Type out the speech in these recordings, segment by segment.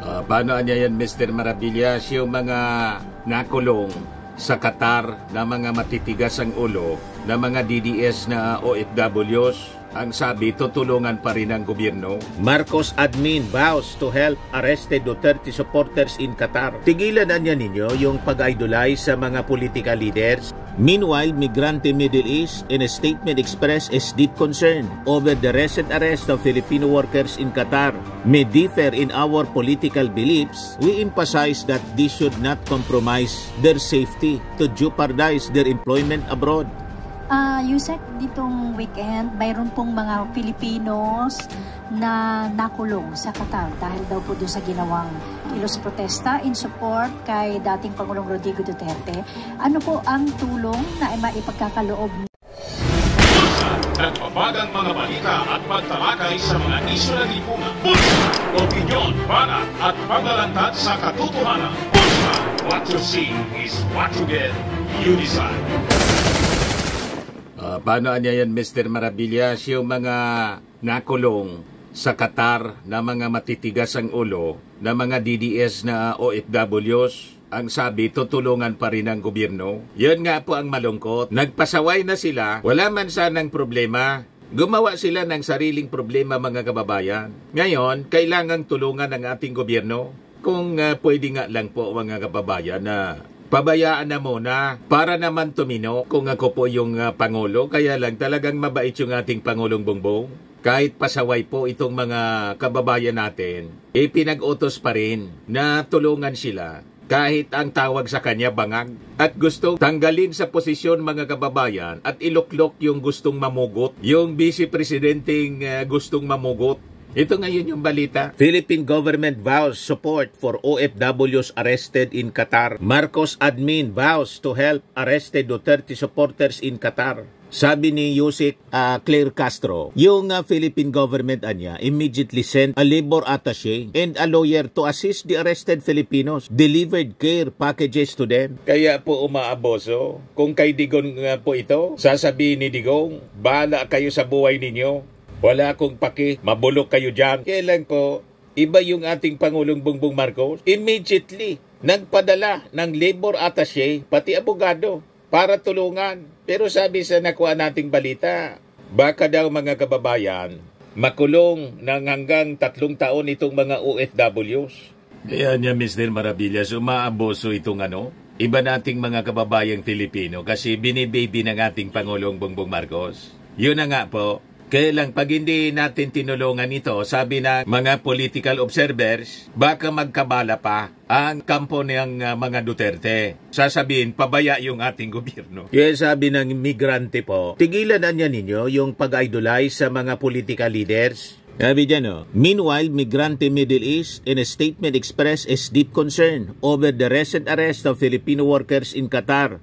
Paano niya yan, Mr. Maravillas, yung mga nakulong sa Qatar na mga matitigas ang ulo na mga DDS na OFWs? Ang sabi, tutulungan pa rin ang gobyerno. Marcos admin vows to help arrested Duterte supporters in Qatar. Tigilan na niya ninyo yung pag-idolize sa mga political leaders. Meanwhile, Migrante Middle East in a statement expressed its deep concern over the recent arrest of Filipino workers in Qatar. May differ in our political beliefs, we emphasize that this should not compromise their safety to jeopardize their employment abroad. Yusek, ditong weekend, mayroon pong mga Filipinos na nakulong sa Qatar dahil daw po doon sa ginawang kilos protesta in support kay dating Pangulong Rodrigo Duterte. Ano po ang tulong na maipagkakaloob? Nagpapagang mga balita at pagtalakay sa mga isyu ng lipunan. Bulsa! Opinyon, banat at paglalantad sa katotohanan. Bulsa! What you see is what you get. You decide. Paano niya yan, Mr. Maravillas, yung mga nakulong sa Qatar na mga matitigas ang ulo na mga DDS na OFWs? Ang sabi, tutulungan pa rin ang gobyerno. Yun nga po ang malungkot. Nagpasaway na sila, wala man sanang problema. Gumawa sila ng sariling problema, mga kababayan. Ngayon, kailangang tulungan ng ating gobyerno. Kung pwede nga lang po, mga kababayan, na pabayaan na muna para naman tumino kung ako po yung Pangulo. Kaya lang talagang mabait yung ating Pangulong Bongbong. Kahit pasaway po itong mga kababayan natin, pinag-utos pa rin na tulungan sila. Kahit ang tawag sa kanya bangag. At gusto tanggalin sa posisyon, mga kababayan, at iluklok yung gustong mamugot. Yung vice-presidenteng gustong mamugot. Ito ngayon yung balita. Philippine government vows support for OFWs arrested in Qatar. Marcos admin vows to help arrested Duterte supporters in Qatar. Sabi ni Yusek Claire Castro, yung Philippine government immediately sent a labor attaché and a lawyer to assist the arrested Filipinos, delivered care packages to them. Kaya po umaaboso. Kung kay Digong po ito, sasabihin ni Digong, bahala kayo sa buhay ninyo. Wala akong paki, mabulok kayo dyan. Kailan po, iba yung ating Pangulong Bongbong Marcos, immediately nagpadala ng labor attaché, pati abogado, para tulungan. Pero sabi sa nakuha nating balita, baka daw, mga kababayan, makulong ng hanggang 3 taon itong mga OFWs. Kaya niya, Mr. Maravillas, umaaboso itong iba nating mga kababayang Filipino kasi binibaby ng ating Pangulong Bongbong Marcos. Yun na nga po. Kaya lang, pag hindi natin tinulungan ito, sabi na mga political observers, baka magkabala pa ang kampo ng mga Duterte. Sasabihin, pabaya yung ating gobyerno. Kaya sabi ng migrante po, tigilan na niya ninyo yung pag-idolize sa mga political leaders. Sabi dyan, Meanwhile, Migrante Middle East in a statement expressed its deep concern over the recent arrest of Filipino workers in Qatar,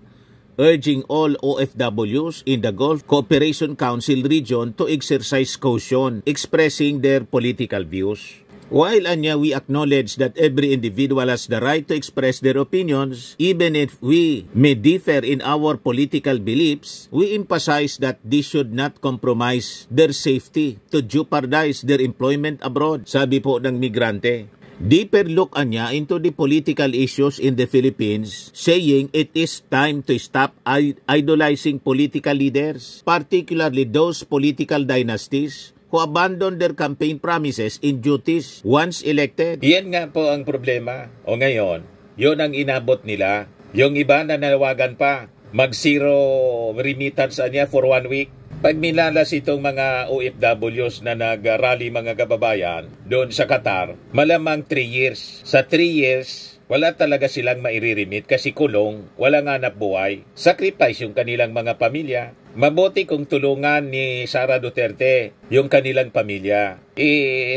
urging all OFWs in the Gulf Cooperation Council region to exercise caution, expressing their political views. While we acknowledge that every individual has the right to express their opinions, even if we may differ in our political beliefs, we emphasize that this should not compromise their safety to jeopardize their employment abroad, sabi po ng migrante. Deeper look into the political issues in the Philippines, saying it is time to stop idolizing political leaders, particularly those political dynasties who abandon their campaign promises in duties once elected. Yan nga po ang problema. O ngayon, yun ang inabot nila. Yung iba na nanawagan pa, mag-zero remittance for 1 week. Pag minalas itong mga OFWs na nag-rally, mga kababayan doon sa Qatar, malamang 3 years. Sa 3 years, wala talaga silang mairiremit kasi kulong, walang hanap buhay. Sacrifice yung kanilang mga pamilya. Mabuti kung tulungan ni Sara Duterte yung kanilang pamilya.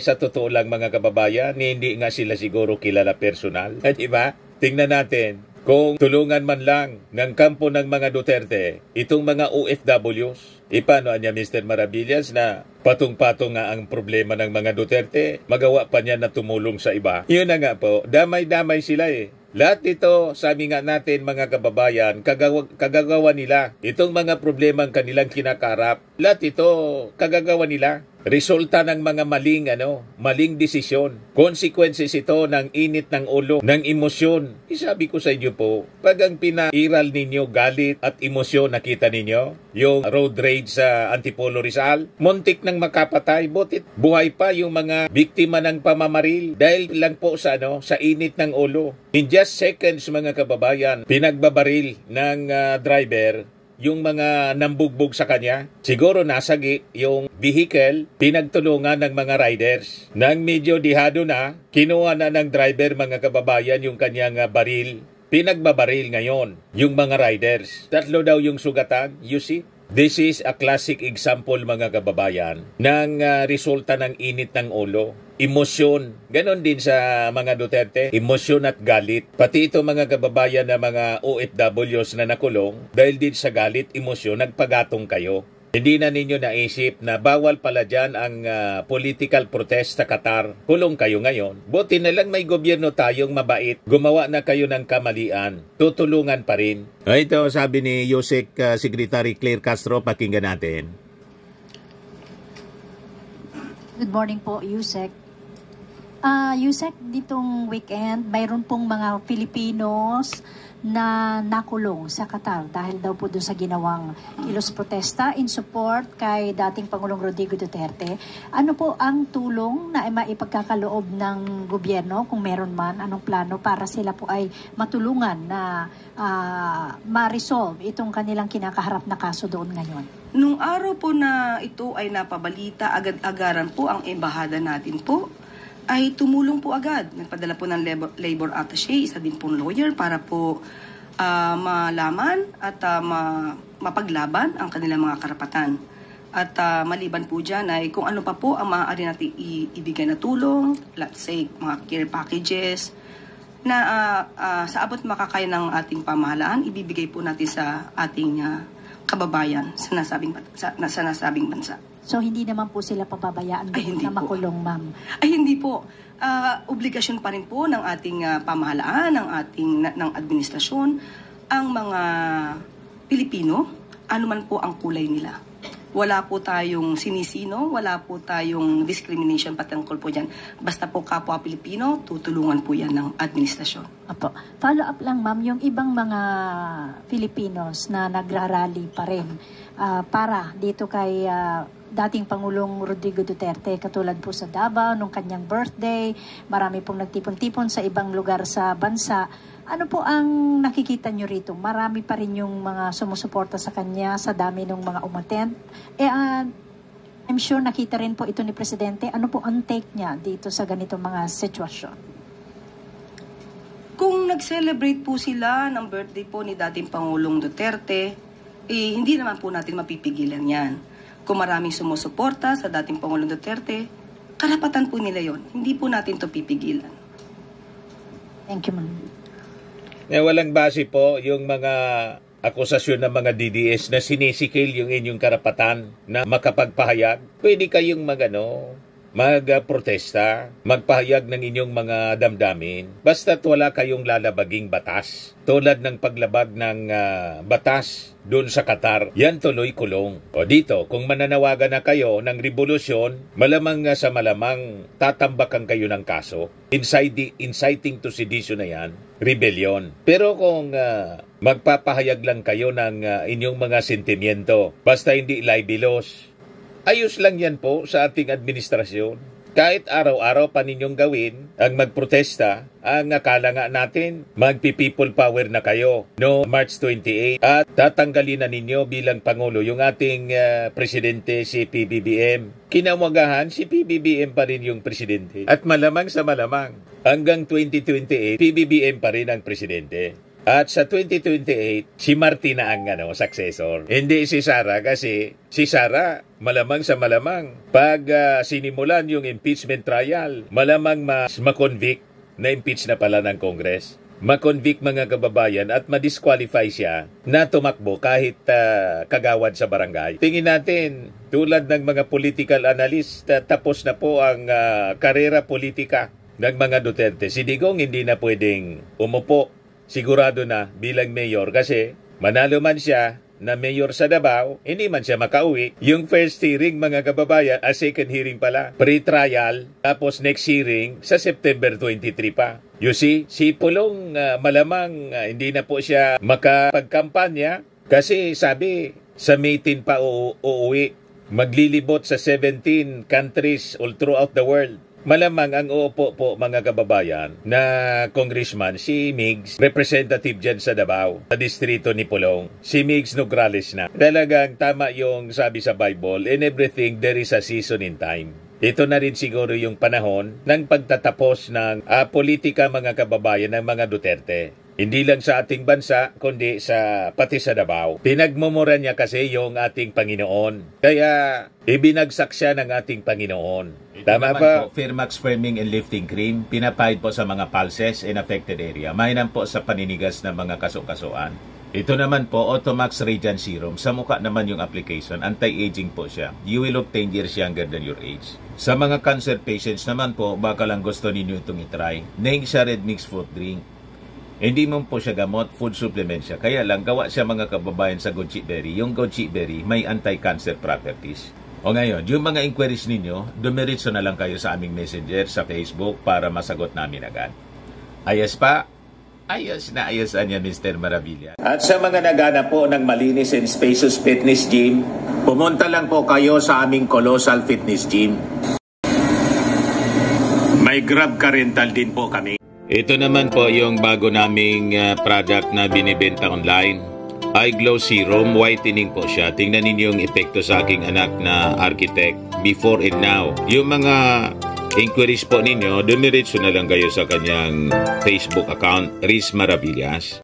Sa totoo lang, mga kababayan, hindi nga sila siguro kilala personal. Diba? Tingnan natin. Kung tulungan man lang ng kampo ng mga Duterte, itong mga OFWs, paano niya, Mr. Maravillas, na patong-patong nga ang problema ng mga Duterte, magawa pa niya na tumulong sa iba. Yun na nga po, damay-damay sila Lahat ito, sabi nga natin, mga kababayan, kagagawa nila. Itong mga problema ang kanilang kinakarap, lahat ito, kagagawa nila. Resulta ng mga maling desisyon. Consequences ito ng init ng ulo, ng emosyon. Isabi ko sa inyo po, pag ang pinairal ninyo galit at emosyon, nakita ninyo, yung road rage sa Antipolo Rizal, muntik nang makapatay, butit buhay pa yung mga biktima ng pamamaril dahil lang po sa init ng ulo. In just seconds, mga kababayan, pinagbabaril ng driver yung mga nambugbog sa kanya. Siguro nasagi yung vehicle, pinagtulungan ng mga riders. Nang medyo dihado na, kinuha na ng driver, mga kababayan, yung kanyang baril. Pinagbabaril ngayon yung mga riders. 3 daw yung sugatan, you see? This is a classic example, mga kababayan, ng resulta ng init ng ulo. Emosyon. Ganon din sa mga Duterte. Emosyon at galit. Pati ito, mga kababayan, na mga OFWs na nakulong, dahil din sa galit, emosyon, nagpagatong kayo. Hindi na ninyo naisip na bawal pala dyan ang political protest sa Qatar. Kulong kayo ngayon. Buti na lang may gobyerno tayong mabait. Gumawa na kayo ng kamalian. Tutulungan pa rin. Ito sabi ni Yusek Secretary Claire Castro, pakinggan natin. Good morning po, Yusek. Yusek, ditong weekend, mayroon pong mga Filipinos na nakulong sa Qatar dahil daw po doon sa ginawang kilos protesta in support kay dating Pangulong Rodrigo Duterte. Ano po ang tulong na maipagkakaloob ng gobyerno, kung meron man, anong plano para sila po ay matulungan na ma-resolve itong kanilang kinakaharap na kaso doon ngayon? Nung araw po na ito ay napabalita, agad-agaran po ang embahada natin po ay tumulong po agad. Nagpadala po ng labor attaché, isa din pong lawyer para po malaman at mapaglaban ang kanilang mga karapatan. At maliban po dyan ay kung ano pa po ang maaari natin ibigay na tulong, let's say mga care packages, na sa abot makakaya ng ating pamahalaan, ibibigay po natin sa ating kababayan sa nasabing bansa. So, hindi naman po sila pababayaan na makulong, ma'am? Ay, hindi po. Obligasyon pa rin po ng ating pamahalaan, ng administrasyon, ang mga Pilipino, anuman po ang kulay nila. Wala po tayong sinisino, wala po tayong discrimination patungkol po dyan. Basta po kapwa Pilipino, tutulungan po yan ng administrasyon. Apo. Follow up lang, ma'am, yung ibang mga Filipinos na nagrarally pa rin para dito kay dating Pangulong Rodrigo Duterte, katulad po sa Davao nung kanyang birthday, marami pong nagtipon-tipon sa ibang lugar sa bansa. Ano po ang nakikita nyo rito? Marami pa rin yung mga sumusuporta sa kanya sa dami ng mga umattend. I'm sure nakita rin po ito ni Presidente. Ano po ang take niya dito sa ganitong mga sitwasyon? Kung nag-celebrate po sila ng birthday po ni dating Pangulong Duterte, hindi naman po natin mapipigilan yan. Kung maraming sumusuporta sa dating Pangulong Duterte, karapatan po nila yon. Hindi po natin to pipigilan. Thank you, ma'am. Walang base po yung mga akusasyon ng mga DDS na sinisikil yung inyong karapatan na makapagpahayag. Pwede kayong magprotesta, magpahayag ng inyong mga damdamin, basta't wala kayong lalabaging batas. Tulad ng paglabag ng batas doon sa Qatar, yan tuloy kulong. O dito, kung mananawagan na kayo ng revolusyon, malamang sa malamang tatambakan kayo ng kaso. Inciting to sedition na yan, rebellion. Pero kung magpapahayag lang kayo ng inyong mga sentimiento, basta hindi libelous, ayos lang yan po sa ating administrasyon. Kahit araw-araw pa ninyong gawin ang magprotesta, ang akala nga natin magpi-people power na kayo no March 28 at tatanggalin na ninyo bilang Pangulo yung ating presidente si PBBM. Kinamagahan si PBBM pa rin yung presidente. At malamang sa malamang hanggang 2028 PBBM pa rin ang presidente. At sa 2028, si Martin na ang successor. Hindi si Sara kasi si Sara, malamang sa malamang, pag sinimulan yung impeachment trial, malamang ma-convict na impeach na pala ng Congress. Ma-convict mga kababayan at ma-disqualify siya na tumakbo kahit kagawad sa barangay. Tingin natin, tulad ng mga political analyst, tapos na po ang karera politika ng mga Duterte. Si Digong hindi na pwedeng umupo sigurado na bilang mayor kasi manalo man siya, na mayor sa Davao, hindi man siya makauwi. Yung first hearing, mga kababayan, second hearing pala, pre-trial, tapos next hearing sa September 23 pa. You see, si Pulong malamang hindi na po siya makapagkampanya kasi sabi sa May 10 pa uuwi. Maglilibot sa 17 countries all throughout the world. Malamang ang uupo po mga kababayan na congressman si Migs, representative dyan sa Davao, sa distrito ni Pulong. Si Migs Nograles na. Talagang tama yung sabi sa Bible, in everything there is a season in time. Ito na rin siguro yung panahon ng pagtatapos ng politika mga kababayan ng mga Duterte. Hindi lang sa ating bansa, kundi pati sa Davao. Pinagmumura niya kasi yung ating Panginoon. Kaya ibinagsak siya ng ating Panginoon. Tama ba? Firmax Firming and Lifting Cream, pinapahid po sa mga pulses in affected area. Mainam po sa paninigas ng mga kaso-kasuan. Ito naman po, Automax Radiant Serum. Sa mukha naman yung application, anti-aging po siya. You will look 10 years younger than your age. Sa mga cancer patients naman po, baka lang gusto ninyo itong itry. Naing siya Red Mix Fruit Drink. Hindi mo po siya gamot, food supplement siya. Kaya lang, gawa siya mga kababayan sa goji berry. Yung goji berry may anti-cancer properties. O ngayon, yung mga inquiries ninyo, dumiritso na lang kayo sa aming messenger sa Facebook para masagot namin agad. Ayos pa? Ayos na ayos niya, Mr. Maravilla. At sa mga naghanap po ng malinis and spacious fitness gym, pumunta lang po kayo sa aming Colossal Fitness Gym. May Grab Car Rental din po kami. Ito naman po yung bago naming product na binibenta online. Eye Glow Serum, whitening po siya. Tingnan ninyo yung epekto sa aking anak na architect before and now. Yung mga inquiries po ninyo, dumiretso na lang kayo sa kanyang Facebook account, Riz Maravillas.